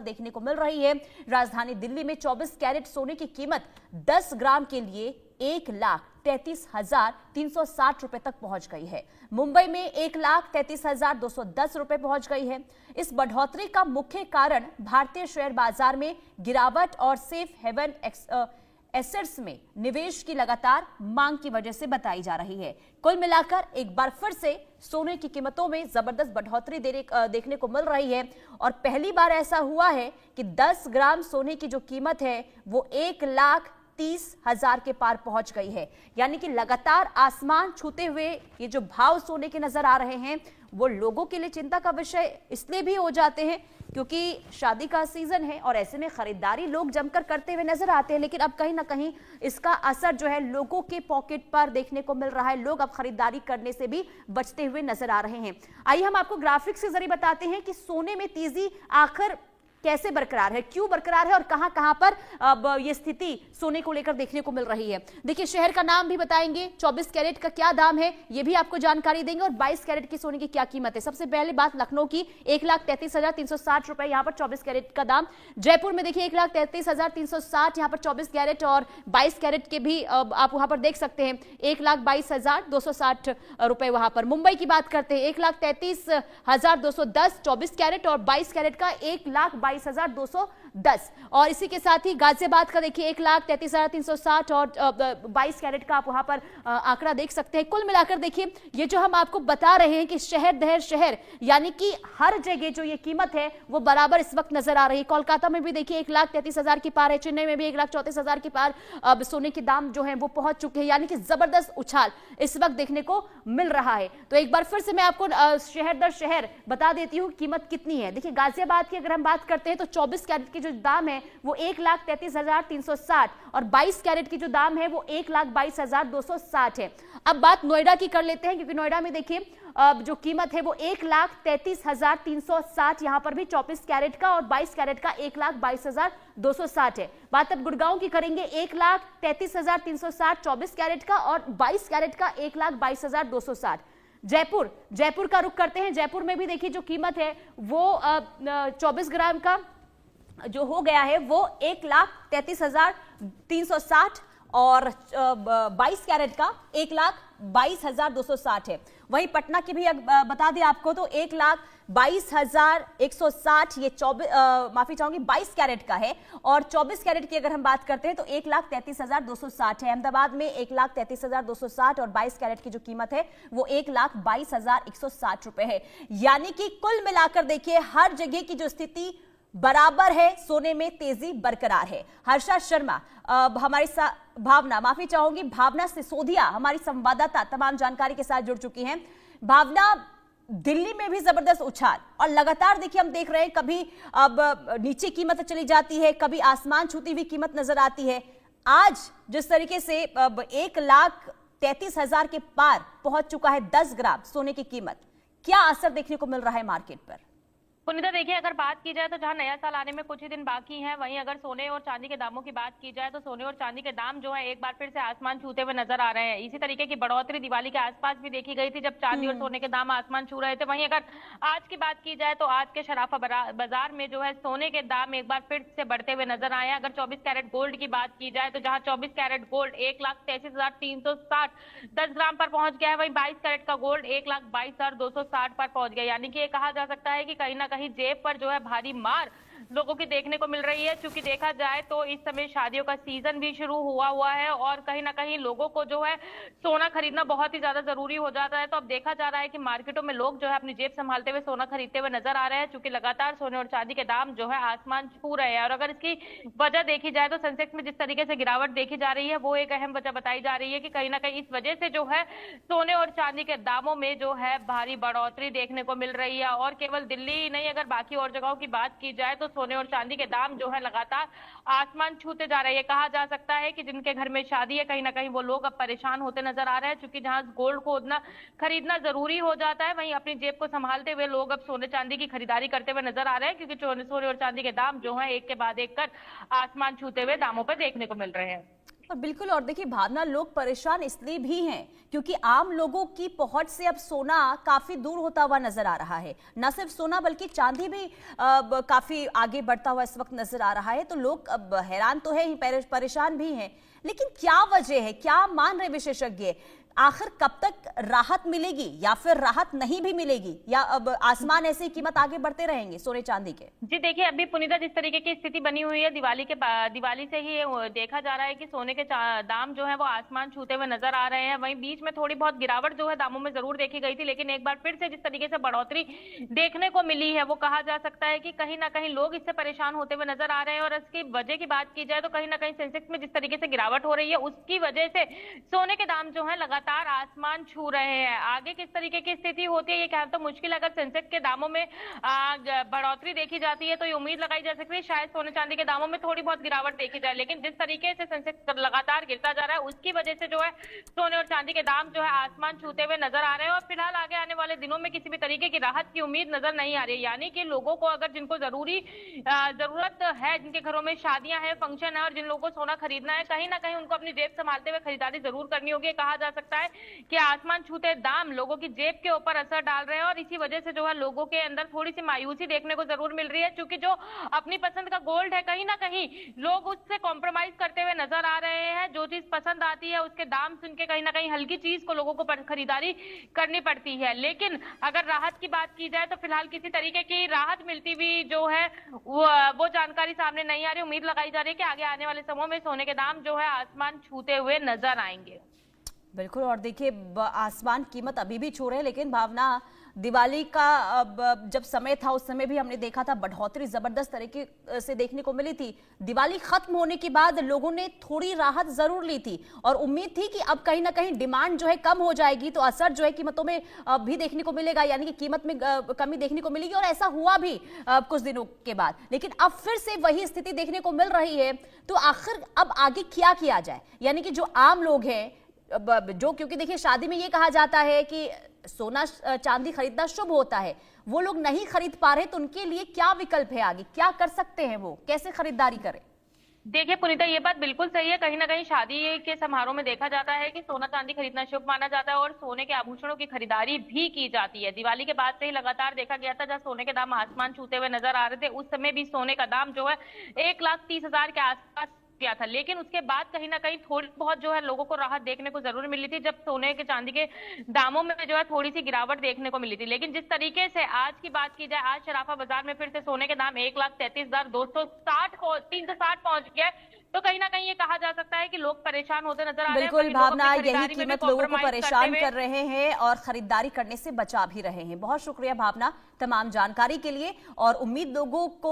देखने को मिल रही है। राजधानी दिल्ली में 24 कैरेट सोने की कीमत 10 ग्राम के लिए 1,33,360 रुपए तक पहुंच गई है। मुंबई में 1,33,210 रुपए पहुंच गई है। इस बढ़ोतरी का मुख्य कारण भारतीय शेयर बाजार में गिरावट और सेफ हेवन एसेट्स में निवेश की लगातार मांग की वजह से बताई जा रही है। कुल मिलाकर एक बार फिर से सोने की कीमतों में जबरदस्त बढ़ोतरी देखने को मिल रही है और पहली बार ऐसा हुआ है कि 10 ग्राम सोने की जो कीमत है वो 1,30,000 के पार पहुंच गई है। यानी कि लगातार आसमान छूते हुए ये जो भाव सोने के नजर आ रहे हैं वो लोगों के लिए चिंता का विषय इसलिए भी हो जाते हैं क्योंकि शादी का सीजन है और ऐसे में खरीदारी लोग जमकर करते हुए नजर आते हैं। लेकिन अब कहीं ना कहीं इसका असर जो है लोगों के पॉकेट पर देखने को मिल रहा है। लोग अब खरीदारी करने से भी बचते हुए नजर आ रहे हैं। आइए हम आपको ग्राफिक्स के जरिए बताते हैं कि सोने में तेजी आखिर कैसे बरकरार है, क्यों बरकरार है और कहां पर अब ये स्थिति सोने को लेकर देखने को मिल रही है। देखिए शहर का नाम भी बताएंगे, 24 कैरेट का क्या दाम है ये भी आपको जानकारी देंगे और 22 कैरेट की सोने की क्या कीमत है। सबसे पहले बात लखनऊ की, 1,33,360 रुपए यहाँ पर 24 कैरेट का दाम। जयपुर में देखिए 1,33,360 यहाँ पर 24 कैरेट और 22 कैरेट के भी आप वहां पर देख सकते हैं 1,22,260 रुपए वहां पर। मुंबई की बात करते हैं 1,33,210 24 कैरेट और 22 कैरेट का 1,22,210 और इसी के साथ ही गाजियाबाद का देखिए 1,33,360 और 22 कैरेट का आप वहां पर आंकड़ा देख सकते हैं। कुल मिलाकर देखिए ये जो हम आपको बता रहे हैं कि शहर दहर शहर यानी कि हर जगह जो ये कीमत है वो बराबर इस वक्त नजर आ रही है। कोलकाता में भी देखिए 1,33,000 की पार है, चेन्नई में भी 1,34,000 की पार अब सोने के दाम जो है वो पहुंच चुके हैं। यानी कि जबरदस्त उछाल इस वक्त देखने को मिल रहा है। तो एक बार फिर से मैं आपको शहर दर शहर बता देती हूँ कीमत कितनी है। देखिए गाजियाबाद की अगर हम बात करते हैं तो 24 कैरेट की जो दाम है वो 1,33,360 और 22 कैरेट की जो दाम है वो 1,22,260 है। अब बात नोएडा की कर लेते हैं क्योंकि नोएडा में देखिए जो कीमत है वो 1,33,360 यहां पर भी 24 कैरेट का और 22 कैरेट का 1,22,260 है। बात अब गुड़गांव की करेंगे 1,33,360 24 कैरेट का और 22 कैरेट का 1,22,260। जयपुर का रुख करते हैं। जयपुर में भी देखिए जो कीमत है वो 24 ग्राम का जो हो गया है वो 1,33,360 और 22 कैरेट का 1,22,260 है। वहीं पटना की भी बता दें आपको तो 1,22,160 ये 22 कैरेट का है और 24 कैरेट की अगर हम बात करते हैं तो 1,33,260 है। अहमदाबाद में 1,33,260 और 22 कैरेट की जो कीमत है वो 1,22,160 रुपए है। यानी कि कुल मिलाकर देखिए हर जगह की जो स्थिति बराबर है, सोने में तेजी बरकरार है। हर्षा शर्मा हमारी भावना सिसोदिया हमारी संवाददाता तमाम जानकारी के साथ जुड़ चुकी हैं। भावना, दिल्ली में भी जबरदस्त उछाल और लगातार देखिए हम देख रहे हैं कभी अब नीचे कीमत चली जाती है, कभी आसमान छूती हुई कीमत नजर आती है। आज जिस तरीके से 1,33,000 के पार पहुंच चुका है 10 ग्राम सोने की कीमत, क्या असर देखने को मिल रहा है मार्केट पर? पुनीता देखिए अगर बात की जाए तो जहां नया साल आने में कुछ ही दिन बाकी हैं, वहीं अगर सोने और चांदी के दामों की बात की जाए तो सोने और चांदी के दाम जो है एक बार फिर से आसमान छूते हुए नजर आ रहे हैं। इसी तरीके की बढ़ोतरी दिवाली के आसपास भी देखी गई थी जब चांदी और सोने के दाम आसमान छू रहे थे। वहीं अगर आज की बात की जाए तो आज के शराफा बाजार में जो है सोने के दाम एक बार फिर से बढ़ते हुए नजर आए हैं। अगर 24 कैरेट गोल्ड की बात की जाए तो जहां 24 कैरेट गोल्ड 1,33,360 10 ग्राम पर पहुंच गया है, वहीं 22 कैरेट का गोल्ड 1,22,260 पर पहुंच गया। यानी कि ये कहा जा सकता है कि कहीं ना कहीं जेब पर जो है भारी मार लोगों की देखने को मिल रही है। क्योंकि देखा जाए तो इस समय शादियों का सीजन भी शुरू हुआ है और कहीं ना कहीं लोगों को जो है सोना खरीदना बहुत ही ज्यादा जरूरी हो जाता है। तो अब देखा जा रहा है कि मार्केटों में लोग जो है अपनी जेब संभालते हुए सोना खरीदते हुए नजर आ रहे हैं, क्योंकि लगातार सोने और चांदी के दाम जो है आसमान छू रहे हैं। और अगर इसकी वजह देखी जाए तो सेंसेक्स में जिस तरीके से गिरावट देखी जा रही है वो एक अहम वजह बताई जा रही है कि कहीं ना कहीं इस वजह से जो है सोने और चांदी के दामों में जो है भारी बढ़ोतरी देखने को मिल रही है। और केवल दिल्ली ही नहीं, अगर बाकी और जगहों की बात की जाए तो सोने और चांदी के दाम जो है लगातार आसमान छूते जा रहे हैं। कहा जा सकता है कि जिनके घर में शादी है कहीं ना कहीं वो लोग अब परेशान होते नजर आ रहे हैं, क्योंकि जहां गोल्ड को खरीदना जरूरी हो जाता है वहीं अपनी जेब को संभालते हुए लोग अब सोने चांदी की खरीदारी करते हुए नजर आ रहे हैं, क्योंकि सोने और चांदी के दाम जो है एक के बाद एक कर आसमान छूते हुए दामों पर देखने को मिल रहे हैं। और बिल्कुल, और देखिए भावना, लोग परेशान इसलिए भी हैं क्योंकि आम लोगों की पहुंच से अब सोना काफी दूर होता हुआ नजर आ रहा है। न सिर्फ सोना बल्कि चांदी भी काफी आगे बढ़ता हुआ इस वक्त नजर आ रहा है। तो लोग अब हैरान तो है ही, परेशान भी हैं। लेकिन क्या वजह है, क्या मान रहे विशेषज्ञ, आखिर कब तक राहत मिलेगी या फिर राहत नहीं भी मिलेगी, या अब आसमान ऐसे ही कीमत आगे बढ़ते रहेंगे सोने चांदी के? जी देखिए, अभी पुनीता जिस तरीके की स्थिति बनी हुई है, दिवाली से ही ये देखा जा रहा है कि सोने के दाम जो है वो आसमान छूते हुए नजर आ रहे हैं। वहीं बीच में थोड़ी बहुत गिरावट जो है दामों में जरूर देखी गई थी, लेकिन एक बार फिर से जिस तरीके से बढ़ोतरी देखने को मिली है, वो कहा जा सकता है कि कहीं ना कहीं लोग इससे परेशान होते हुए नजर आ रहे हैं। और इसकी वजह की बात की जाए तो कहीं ना कहीं सेंसेक्स में जिस तरीके से गिरावट हो रही है, उसकी वजह से सोने के दाम जो है लगातार आसमान छू रहे हैं। आगे किस तरीके की स्थिति होती है ये कहना तो मुश्किल। अगर सेंसेक्स के दामों में बढ़ोतरी देखी जाती है तो ये उम्मीद लगाई जा सकती है शायद सोने चांदी के दामों में थोड़ी बहुत गिरावट देखी जाए, लेकिन जिस तरीके से सेंसेक्स लगातार गिरता जा रहा है उसकी वजह से जो है सोने और चांदी के दाम जो है आसमान छूते हुए नजर आ रहे हैं। और फिलहाल आगे आने वाले दिनों में किसी भी तरीके की राहत की उम्मीद नजर नहीं आ रही है। यानी कि लोगों को, अगर जिनको जरूरत है, जिनके घरों में शादियां हैं, फंक्शन है और जिन लोगों को सोना खरीदना है, कहीं ना कहीं उनको अपनी जेब संभालते हुए खरीदारी जरूर करनी होगी। कहा जा सकता है कि आसमान छूते दाम लोगों की जेब के ऊपर असर डाल रहे हैं और इसी वजह से जो है लोगों के अंदर थोड़ी सी मायूसी देखने को जरूर मिल रही है, क्योंकि जो अपनी पसंद का गोल्ड है कहीं ना कहीं लोग उससे कॉम्प्रोमाइज करते हुए नजर आ रहे हैं। जो चीज पसंद आती है उसके दाम सुन के कहीं ना कहीं हल्की चीज को लोगों को खरीदारी करनी पड़ती है। लेकिन अगर राहत की बात की जाए तो फिलहाल किसी तरीके की राहत मिलती हुई जो है वो जानकारी सामने नहीं आ रही। उम्मीद लगाई जा रही है कि आगे आने वाले समय में सोने के दाम जो है आसमान छूते हुए नजर आएंगे। बिल्कुल, और देखिए आसमान कीमत अभी भी छू रहे हैं, लेकिन भावना, दिवाली का जब समय था उस समय भी हमने देखा था बढ़ोतरी जबरदस्त तरीके से देखने को मिली थी। दिवाली खत्म होने के बाद लोगों ने थोड़ी राहत जरूर ली थी और उम्मीद थी कि अब कहीं ना कहीं डिमांड जो है कम हो जाएगी तो असर जो है कीमतों में भी देखने को मिलेगा, यानी कि कीमत में कमी देखने को मिलेगी। और ऐसा हुआ भी कुछ दिनों के बाद, लेकिन अब फिर से वही स्थिति देखने को मिल रही है। तो आखिर अब आगे क्या किया जाए, यानी कि जो आम लोग हैं, जो, क्योंकि देखिए शादी में ये कहा जाता है कि सोना चांदी खरीदना शुभ होता है, वो लोग नहीं खरीद पा रहे, तो उनके लिए क्या विकल्प है, आगे क्या कर सकते हैं, वो कैसे खरीदारी करें? देखिए पुनीता, ये बात बिल्कुल सही है। कहीं ना कहीं शादी के समारोह में देखा जाता है कि सोना चांदी खरीदना शुभ माना जाता है और सोने के आभूषणों की खरीदारी भी की जाती है। दिवाली के बाद से ही लगातार देखा गया था, जब सोने के दाम आसमान छूते हुए नजर आ रहे थे, उस समय भी सोने का दाम जो है 1,30,000 के आसपास किया था। लेकिन उसके बाद कहीं ना कहीं थोड़ी बहुत जो है लोगों को राहत देखने को जरूर मिली थी, जब सोने के चांदी के दामों में जो है थोड़ी सी गिरावट देखने को मिली थी। लेकिन जिस तरीके से आज की बात की जाए, आज शराफा बाजार में फिर से सोने के दाम 1,33,260 पहुंच गए। तो कहीं ना कहीं ये कहा जा सकता है कि लोग परेशान होते नजर आ रहे हैं। बिल्कुल भावना, यही कीमत लोगों को परेशान कर रहे हैं और खरीदारी करने से बचा भी रहे हैं। बहुत शुक्रिया भावना तमाम जानकारी के लिए, और उम्मीद लोगों को